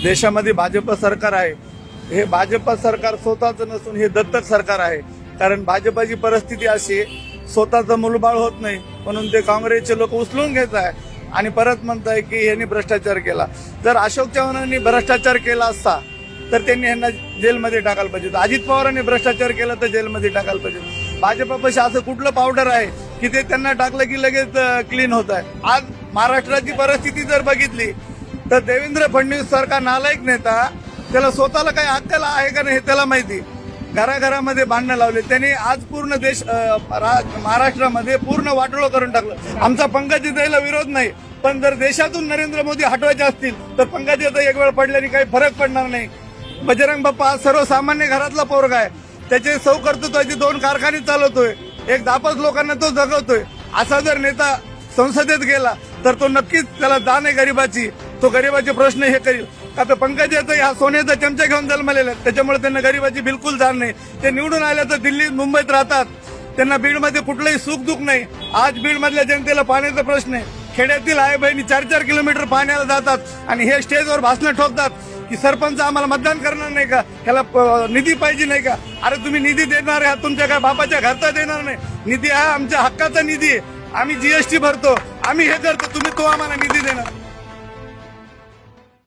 देशामध्ये भाजप सरकार आहे. हे भाजप सरकार स्वतःच नसून हे दत्तक सरकार आहे. कारण भाजपाची परिस्थिती अशी स्वतःचं मूलबाळ होत नाही म्हणून ते काँग्रेसचे लोक उचलून घेत आहे आणि परत म्हणताय की यांनी भ्रष्टाचार केला. जर अशोक चव्हाणांनी भ्रष्टाचार केला असता तर त्यांनी यांना जेलमध्ये टाकायला पाहिजे. अजित पवारांनी भ्रष्टाचार केला तर जेलमध्ये टाकायला पाहिजे. भाजपापाशी असं कुठलं पावडर आहे की ते त्यांना टाकलं की लगेच क्लीन होत आहे. आज महाराष्ट्राची परिस्थिती जर बघितली तर देवेंद्र फडणवीस सारखा नालायक नेता त्याला स्वतःला काही अक्कल आहे का नाही हे त्याला माहिती. घराघरामध्ये भांडणं लावले त्यांनी. आज पूर्ण देश महाराष्ट्रामध्ये पूर्ण वाटोळं करून टाकलं. आमचा पंकजाताईला विरोध नाही पण जर देशातून नरेंद्र मोदी हटवायचे असतील तर पंकजाताई एक वेळ पडल्याने काही फरक पडणार नाही. बजरंग बाप्पा सर्वसामान्य घरातला पोरगा आहे. त्याचे सौ कर्तृत्वाचे 2 कारखाने चालवतोय. एक 10-5 लोकांना तो जगवतोय. असा जर नेता संसदेत गेला तर तो नक्कीच त्याला जाण आहे गरिबाची. तो गरिबाचे प्रश्न हे करील. का तर पंकजाताई हा सोन्याचा चमचा घेऊन जन्मलेला आहे त्याच्यामुळे त्यांना गरिबाची बिलकुल जाण नाही. ते निवडून आल्या तर दिल्लीत मुंबईत राहतात. त्यांना बीडमध्ये कुठलंही सुख दुःख नाही. आज बीडमधल्या जनतेला पाण्याचा प्रश्न आहे. खेड्यातील आई बहिणी 4-4 किलोमीटर पाण्याला जातात आणि हे स्टेजवर भाषणं ठोकतात की सरपंच आम्हाला मतदान करणार नाही का, ह्याला निधी पाहिजे नाही का. अरे तुम्ही निधी देणार आहे तुमच्या काय बापाच्या घरचा देणार नाही. निधी हा आमच्या हक्काचा निधी आहे. आम्ही जीएसटी भरतो, आम्ही हे करतो, तुम्ही तो आम्हाला निधी देणार.